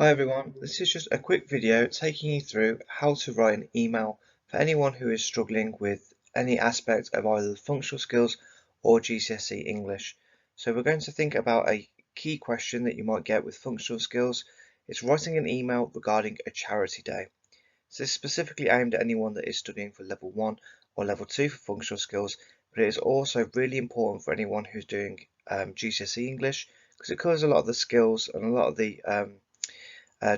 Hi everyone, this is just a quick video taking you through how to write an email for anyone who is struggling with any aspect of either the functional skills or GCSE English. So we're going to think about a key question that you might get with functional skills. It's writing an email regarding a charity day. So this is specifically aimed at anyone that is studying for level 1 or level 2 for functional skills, but it is also really important for anyone who's doing GCSE English because it covers a lot of the skills and a lot of the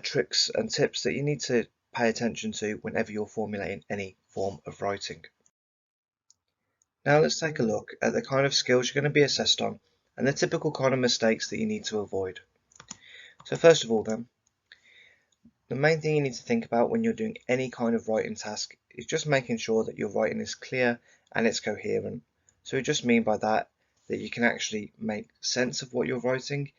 tricks and tips that you need to pay attention to whenever you're formulating any form of writing. Now let's take a look at the kind of skills you're going to be assessed on and the typical kind of mistakes that you need to avoid. So first of all then, the main thing you need to think about when you're doing any kind of writing task is just making sure that your writing is clear and it's coherent. So we just mean by that you can actually make sense of what you're writing.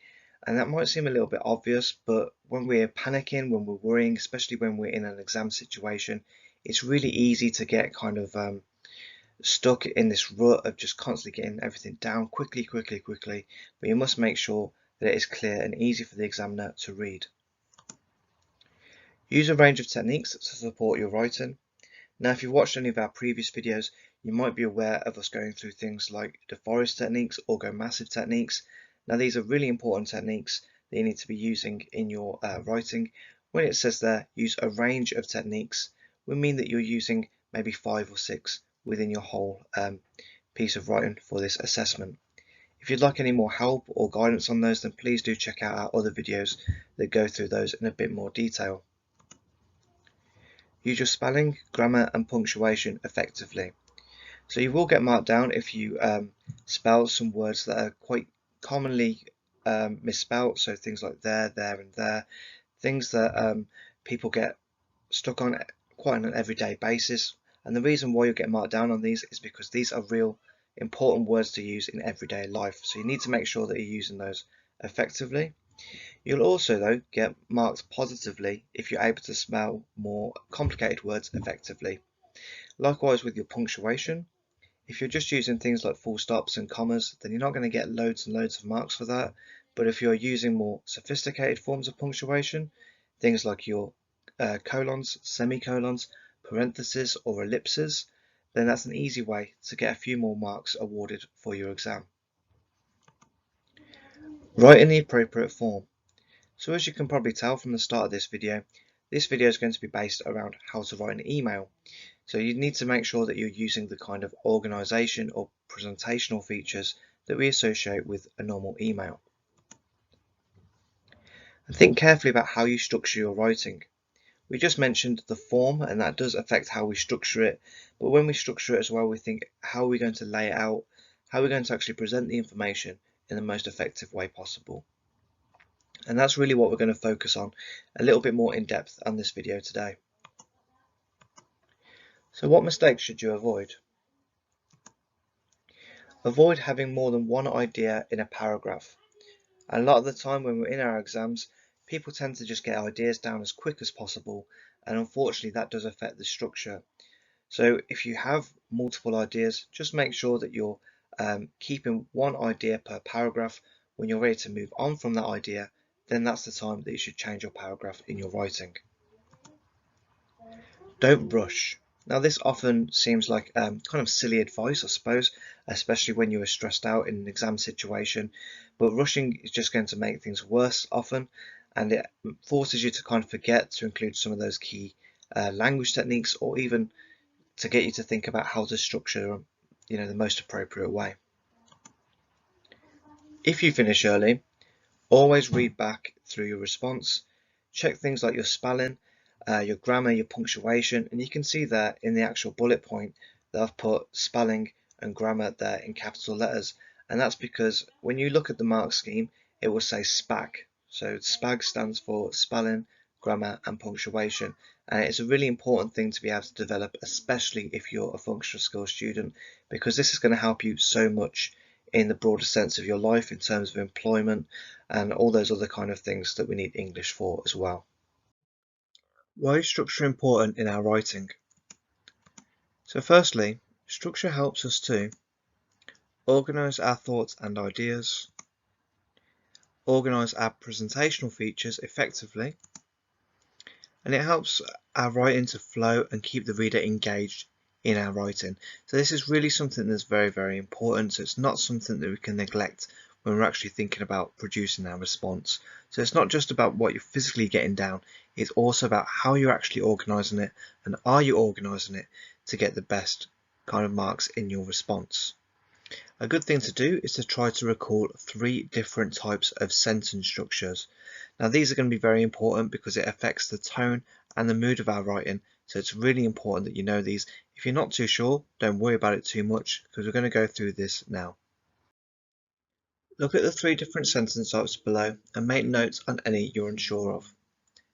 And that might seem a little bit obvious, but when we're panicking, when we're worrying, especially when we're in an exam situation, it's really easy to get kind of stuck in this rut of just constantly getting everything down quickly. But you must make sure that it is clear and easy for the examiner to read. Use a range of techniques to support your writing. Now, if you've watched any of our previous videos, you might be aware of us going through things like the forest techniques or go massive techniques. Now, these are really important techniques that you need to be using in your writing. When it says there, use a range of techniques, we mean that you're using maybe 5 or 6 within your whole piece of writing for this assessment. If you'd like any more help or guidance on those, then please do check out our other videos that go through those in a bit more detail. Use your spelling, grammar and punctuation effectively. So you will get marked down if you spell some words that are quite commonly misspelt. So things like there and there. Things that people get stuck on quite on an everyday basis. And the reason why you get marked down on these is because these are real important words to use in everyday life. So you need to make sure that you're using those effectively. You'll also, though, get marked positively if you're able to spell more complicated words effectively. Likewise with your punctuation, if you're just using things like full stops and commas, then you're not going to get loads and loads of marks for that. But if you're using more sophisticated forms of punctuation, things like your colons, semicolons, parentheses or ellipses, then that's an easy way to get a few more marks awarded for your exam. Write in the appropriate form. So as you can probably tell from the start of this video is going to be based around how to write an email. So you need to make sure that you're using the kind of organization or presentational features that we associate with a normal email. And think carefully about how you structure your writing. We just mentioned the form, and that does affect how we structure it, but when we structure it as well, we think, how are we going to lay it out? How are we going to actually present the information in the most effective way possible? And that's really what we're going to focus on a little bit more in depth on this video today. So what mistakes should you avoid? Avoid having more than one idea in a paragraph. And a lot of the time when we're in our exams, people tend to just get ideas down as quick as possible, and unfortunately that does affect the structure. So if you have multiple ideas, just make sure that you're keeping one idea per paragraph. When you're ready to move on from that idea, then that's the time that you should change your paragraph in your writing. Don't rush. Now this often seems like kind of silly advice, I suppose, especially when you are stressed out in an exam situation, but rushing is just going to make things worse often, and it forces you to kind of forget to include some of those key language techniques, or even to get you to think about how to structure the most appropriate way. If you finish early, always read back through your response. Check things like your spelling, your grammar, your punctuation, and you can see there in the actual bullet point that I've put spelling and grammar there in capital letters, and that's because when you look at the mark scheme, it will say SPAG. So SPAG stands for spelling, grammar and punctuation, and it's a really important thing to be able to develop, especially if you're a functional skills student, because this is going to help you so much in the broader sense of your life in terms of employment and all those other kind of things that we need English for as well. Why is structure important in our writing? So firstly, structure helps us to organise our thoughts and ideas, organise our presentational features effectively, and it helps our writing to flow and keep the reader engaged in our writing. So this is really something that's very, very important. So it's not something that we can neglect when we're actually thinking about producing our response. So it's not just about what you're physically getting down, it's also about how you're actually organising it, and are you organising it to get the best kind of marks in your response. A good thing to do is to try to recall 3 different types of sentence structures. Now these are going to be very important because it affects the tone and the mood of our writing, so it's really important that you know these. If you're not too sure, don't worry about it too much because we're going to go through this now. Look at the 3 different sentence types below and make notes on any you're unsure of.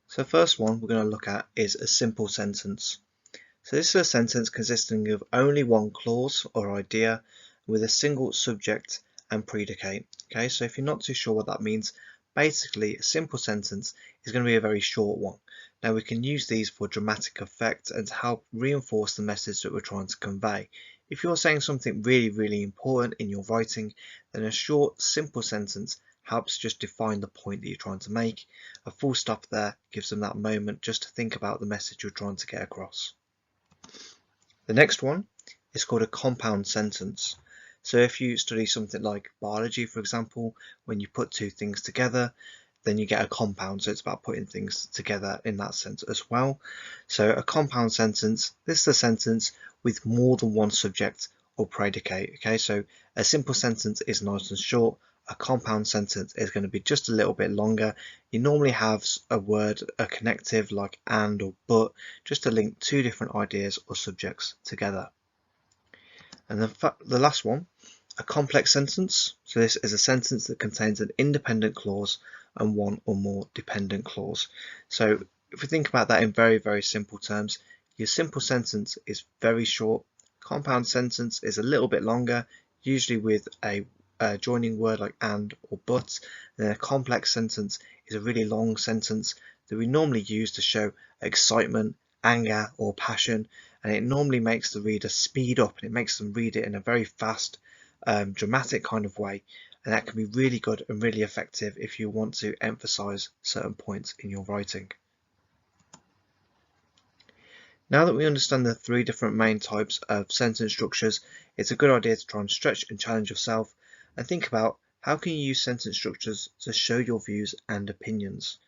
So the first one we're going to look at is a simple sentence. So this is a sentence consisting of only one clause or idea with a single subject and predicate. Okay, so if you're not too sure what that means, basically a simple sentence is going to be a very short one. Now we can use these for dramatic effect and to help reinforce the message that we're trying to convey. If you're saying something really, really important in your writing, then a short, simple sentence helps just define the point that you're trying to make. A full stop there gives them that moment just to think about the message you're trying to get across. The next one is called a compound sentence. So if you study something like biology, for example, when you put 2 things together, then you get a compound. So it's about putting things together in that sense as well. So a compound sentence, this is a sentence with more than one subject or predicate. Okay, so a simple sentence is nice and short. A compound sentence is going to be just a little bit longer. You normally have a word, a connective like and or but, just to link 2 different ideas or subjects together. And the last one, a complex sentence. So this is a sentence that contains an independent clause and one or more dependent clause. So if we think about that in very, very simple terms, your simple sentence is very short. Compound sentence is a little bit longer, usually with a joining word like and or but. And then a complex sentence is a really long sentence that we normally use to show excitement, anger or passion, and it normally makes the reader speed up and it makes them read it in a very fast, dramatic kind of way, and that can be really good and really effective if you want to emphasize certain points in your writing. Now that we understand the 3 different main types of sentence structures, it's a good idea to try and stretch and challenge yourself and think about how can you use sentence structures to show your views and opinions.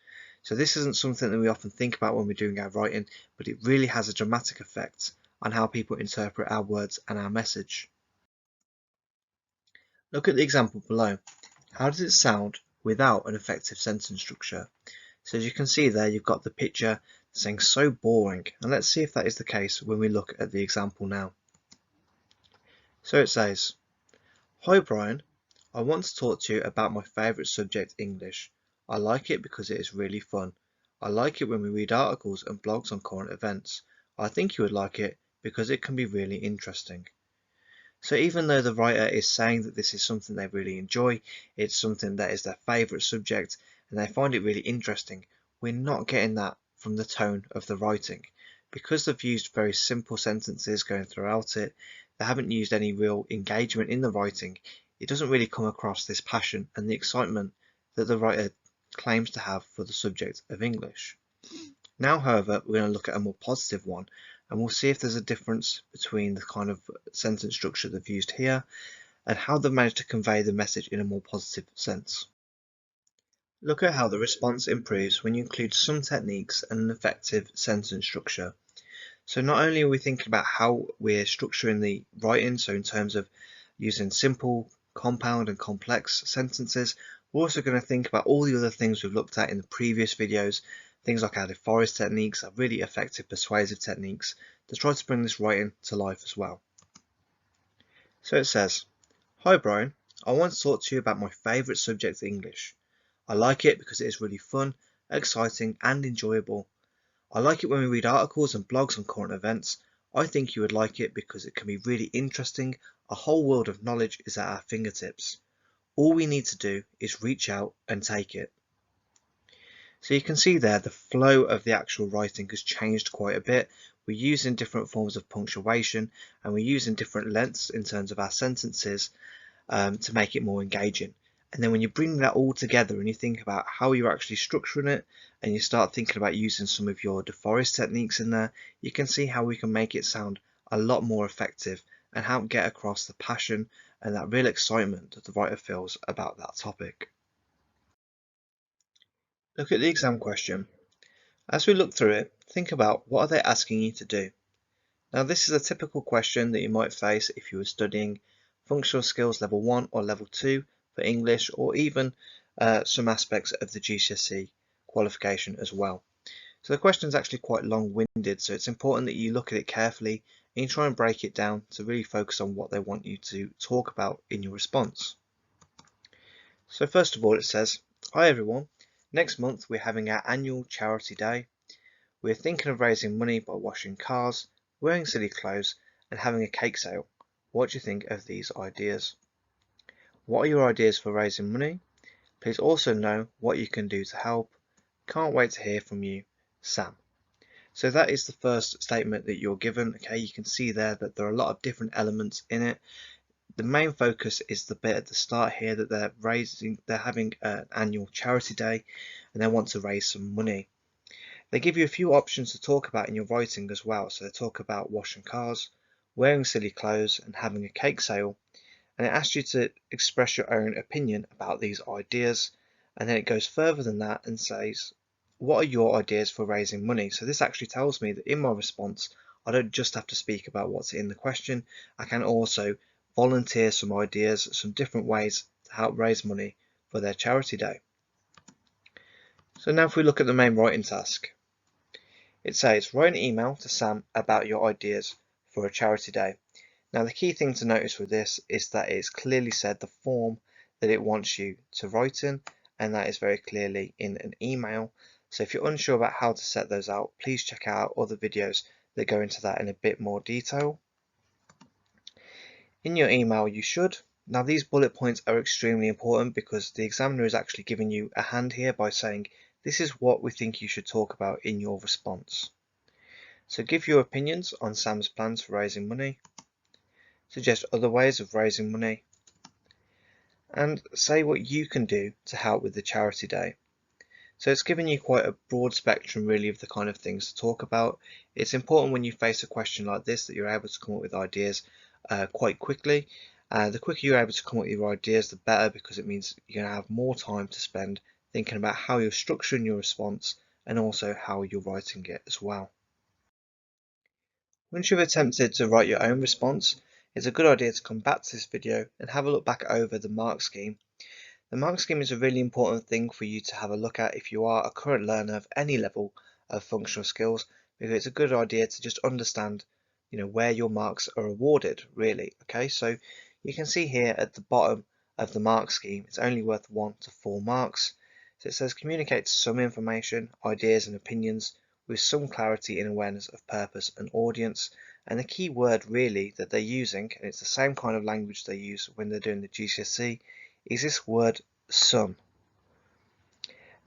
So this isn't something that we often think about when we're doing our writing, but it really has a dramatic effect on how people interpret our words and our message. Look at the example below. How does it sound without an effective sentence structure? So as you can see there, you've got the picture saying so boring, and let's see if that is the case when we look at the example now. So it says, "Hi Brian, I want to talk to you about my favourite subject, English. I like it because it is really fun. I like it when we read articles and blogs on current events. I think you would like it because it can be really interesting." So even though the writer is saying that this is something they really enjoy, it's something that is their favourite subject, and they find it really interesting, we're not getting that from the tone of the writing. Because they've used very simple sentences going throughout it, they haven't used any real engagement in the writing, it doesn't really come across this passion and the excitement that the writer claims to have for the subject of English. Now, however, we're going to look at a more positive one, and we'll see if there's a difference between the kind of sentence structure they've used here and how they've managed to convey the message in a more positive sense. Look at how the response improves when you include some techniques and an effective sentence structure. So not only are we thinking about how we're structuring the writing, so in terms of using simple, compound and complex sentences, we're also going to think about all the other things we've looked at in the previous videos, things like our deforest techniques, are really effective persuasive techniques to try to bring this writing to life as well. So it says, "Hi Brian, I want to talk to you about my favourite subject, English. I like it because it is really fun, exciting and enjoyable. I like it when we read articles and blogs on current events. I think you would like it because it can be really interesting. A whole world of knowledge is at our fingertips. All we need to do is reach out and take it." So you can see there the flow of the actual writing has changed quite a bit. We're using different forms of punctuation and we're using different lengths in terms of our sentences to make it more engaging. And then when you bring that all together and you think about how you're actually structuring it, and you start thinking about using some of your DeForest techniques in there, you can see how we can make it sound a lot more effective and help get across the passion and that real excitement that the writer feels about that topic. Look at the exam question. As we look through it, think about what are they asking you to do. Now this is a typical question that you might face if you were studying functional skills level 1 or level 2 for English, or even some aspects of the GCSE qualification as well. So the question is actually quite long-winded, so it's important that you look at it carefully and you try and break it down to really focus on what they want you to talk about in your response. So first of all it says, "Hi everyone, next month we're having our annual charity day. We're thinking of raising money by washing cars, wearing silly clothes and having a cake sale. What do you think of these ideas? What are your ideas for raising money? Please also know what you can do to help. Can't wait to hear from you, Sam." So that is the first statement that you're given. Okay, you can see there that there are a lot of different elements in it. The main focus is the bit at the start here that they're having an annual charity day and they want to raise some money. They give you a few options to talk about in your writing as well. So they talk about washing cars, wearing silly clothes and having a cake sale. And it asks you to express your own opinion about these ideas. And then it goes further than that and says, what are your ideas for raising money? So this actually tells me that in my response, I don't just have to speak about what's in the question. I can also volunteer some ideas, some different ways to help raise money for their charity day. So now if we look at the main writing task, it says, write an email to Sam about your ideas for a charity day. Now the key thing to notice with this is that it's clearly said the form that it wants you to write in, and that is very clearly in an email. So if you're unsure about how to set those out, please check out other videos that go into that in a bit more detail. In your email you should. Now these bullet points are extremely important because the examiner is actually giving you a hand here by saying this is what we think you should talk about in your response. So give your opinions on Sam's plans for raising money, suggest other ways of raising money, and say what you can do to help with the charity day. So it's given you quite a broad spectrum really of the kind of things to talk about. It's important when you face a question like this that you're able to come up with ideas quite quickly. The quicker you're able to come up with your ideas, the better, because it means you're going to have more time to spend thinking about how you're structuring your response and also how you're writing it as well. Once you've attempted to write your own response, it's a good idea to come back to this video and have a look back over the mark scheme. The mark scheme is a really important thing for you to have a look at if you are a current learner of any level of functional skills, because it's a good idea to just understand, where your marks are awarded really. Okay, so you can see here at the bottom of the mark scheme, it's only worth 1 to 4 marks. So it says communicate some information, ideas and opinions with some clarity and awareness of purpose and audience. And the key word really that they're using, and it's the same kind of language they use when they're doing the GCSE, is this word some.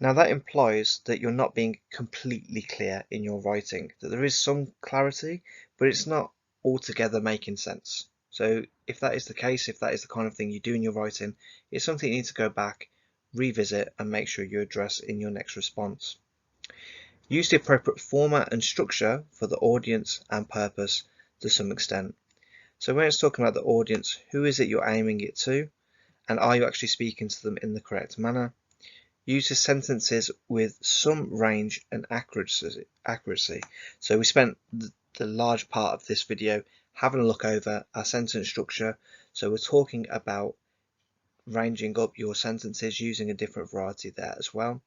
Now that implies that you're not being completely clear in your writing, that there is some clarity, but it's not altogether making sense. So if that is the case, if that is the kind of thing you do in your writing, it's something you need to go back, revisit and make sure you address in your next response. Use the appropriate format and structure for the audience and purpose to some extent. So when it's talking about the audience, who is it you're aiming it to? And are you actually speaking to them in the correct manner? Use the sentences with some range and accuracy. So we spent the large part of this video having a look over our sentence structure. So we're talking about ranging up your sentences using a different variety there as well.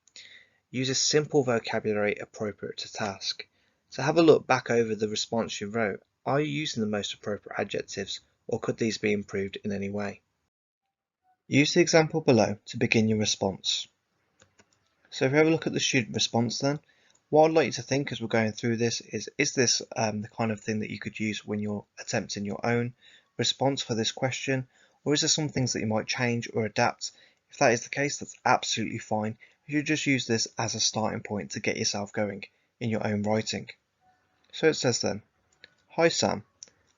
Use a simple vocabulary appropriate to task. So have a look back over the response you wrote. Are you using the most appropriate adjectives, or could these be improved in any way? Use the example below to begin your response. So if we have a look at the student response then, what I'd like you to think as we're going through this is this the kind of thing that you could use when you're attempting your own response for this question, or is there some things that you might change or adapt? If that is the case, that's absolutely fine. You just use this as a starting point to get yourself going in your own writing. So it says then, "Hi Sam,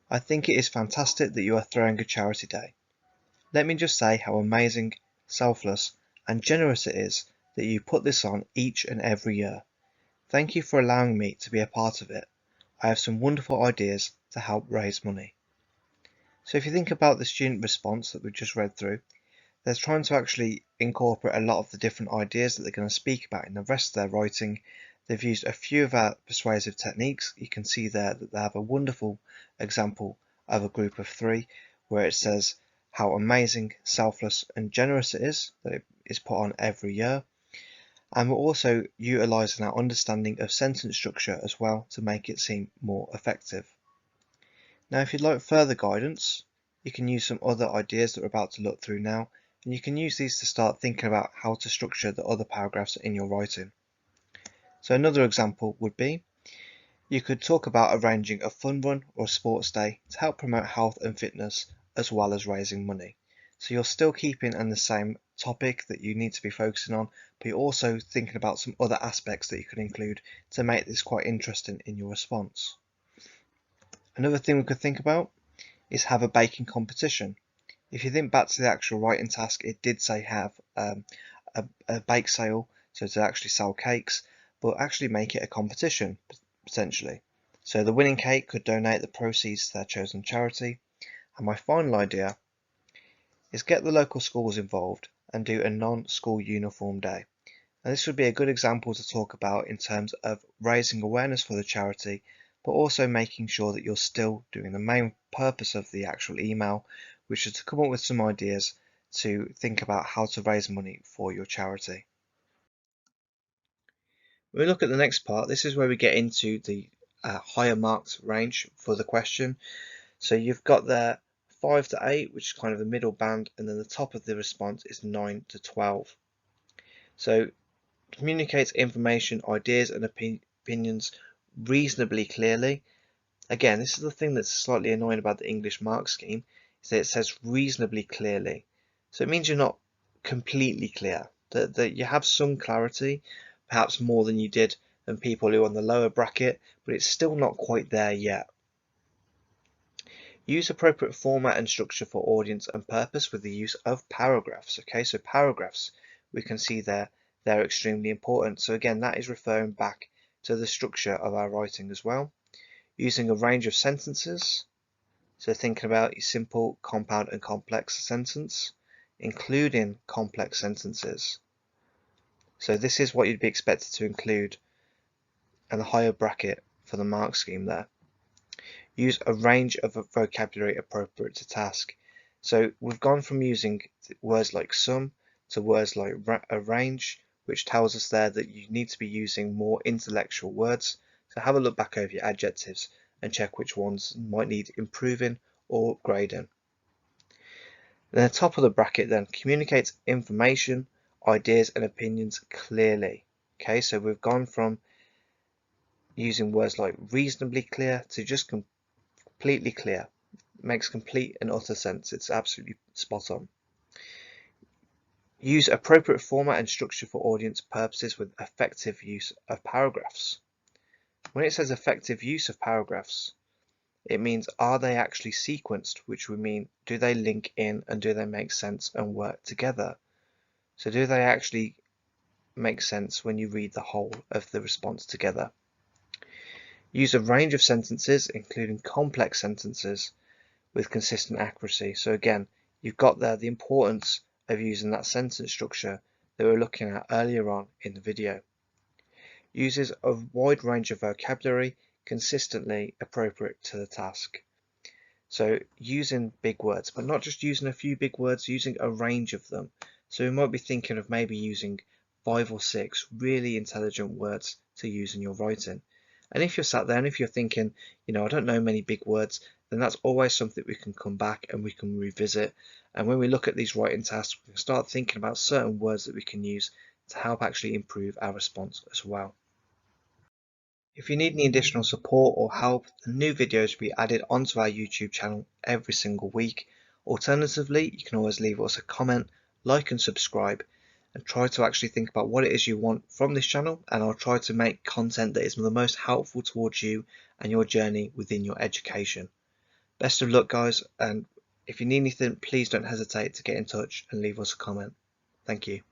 I think it is fantastic that you are throwing a charity day. Let me just say how amazing selfless, and generous it is that you put this on each and every year. Thank you for allowing me to be a part of it. I have some wonderful ideas to help raise money. So if you think about the student response that we just read through, they're trying to actually incorporate a lot of the different ideas that they're going to speak about in the rest of their writing. They've used a few of our persuasive techniques. You can see there that they have a wonderful example of a group of 3 where it says how amazing, selfless and generous it is that it is put on every year. And we're also utilising our understanding of sentence structure as well to make it seem more effective. Now if you'd like further guidance, you can use some other ideas that we're about to look through now, and you can use these to start thinking about how to structure the other paragraphs in your writing. So another example would be, you could talk about arranging a fun run or a sports day to help promote health and fitness as well as raising money. So you're still keeping in the same topic that you need to be focusing on, but you're also thinking about some other aspects that you could include to make this quite interesting in your response. Another thing we could think about is have a baking competition. If you think back to the actual writing task, it did say have a bake sale, so to actually sell cakes, but actually make it a competition, potentially. So the winning cake could donate the proceeds to their chosen charity. And my final idea is get the local schools involved and do a non-school uniform day. And this would be a good example to talk about in terms of raising awareness for the charity, but also making sure that you're still doing the main purpose of the actual email, which is to come up with some ideas to think about how to raise money for your charity. When we look at the next part, this is where we get into the higher marked range for the question. So you've got there 5 to 8, which is kind of the middle band, and then the top of the response is 9 to 12. So communicates information, ideas and opinions reasonably clearly. Again, this is the thing that's slightly annoying about the English mark scheme, is that it says reasonably clearly. So it means you're not completely clear, that you have some clarity, perhaps more than you did than people who are on the lower bracket, but it's still not quite there yet. Use appropriate format and structure for audience and purpose with the use of paragraphs. Okay, so paragraphs, we can see there, they're extremely important. So again, that is referring back to the structure of our writing as well. Using a range of sentences, so thinking about your simple, compound and complex sentence, including complex sentences. So this is what you'd be expected to include, and the higher bracket for the mark scheme there. Use a range of vocabulary appropriate to task. So we've gone from using words like some to words like arrange, which tells us there that you need to be using more intellectual words. So have a look back over your adjectives and check which ones might need improving or grading. Then the top of the bracket then communicates information, ideas and opinions clearly. Okay, so we've gone from using words like reasonably clear to just completely clear. It makes complete and utter sense. It's absolutely spot on. Use appropriate format and structure for audience purposes with effective use of paragraphs. When it says effective use of paragraphs, it means are they actually sequenced, which would mean do they link in and do they make sense and work together? So do they actually make sense when you read the whole of the response together? Use a range of sentences, including complex sentences, with consistent accuracy. So again, you've got there the importance of using that sentence structure that we were looking at earlier on in the video. Uses a wide range of vocabulary consistently appropriate to the task. So using big words, but not just using a few big words, using a range of them. So we might be thinking of maybe using 5 or 6 really intelligent words to use in your writing. And if you're sat there and if you're thinking, I don't know many big words, then that's always something we can come back and we can revisit. And when we look at these writing tasks, we can start thinking about certain words that we can use to help actually improve our response as well. If you need any additional support or help, the new videos will be added onto our YouTube channel every single week. Alternatively, you can always leave us a comment, like and subscribe, and try to actually think about what it is you want from this channel, and I'll try to make content that is the most helpful towards you and your journey within your education. Best of luck guys, and if you need anything, please don't hesitate to get in touch and leave us a comment. Thank you.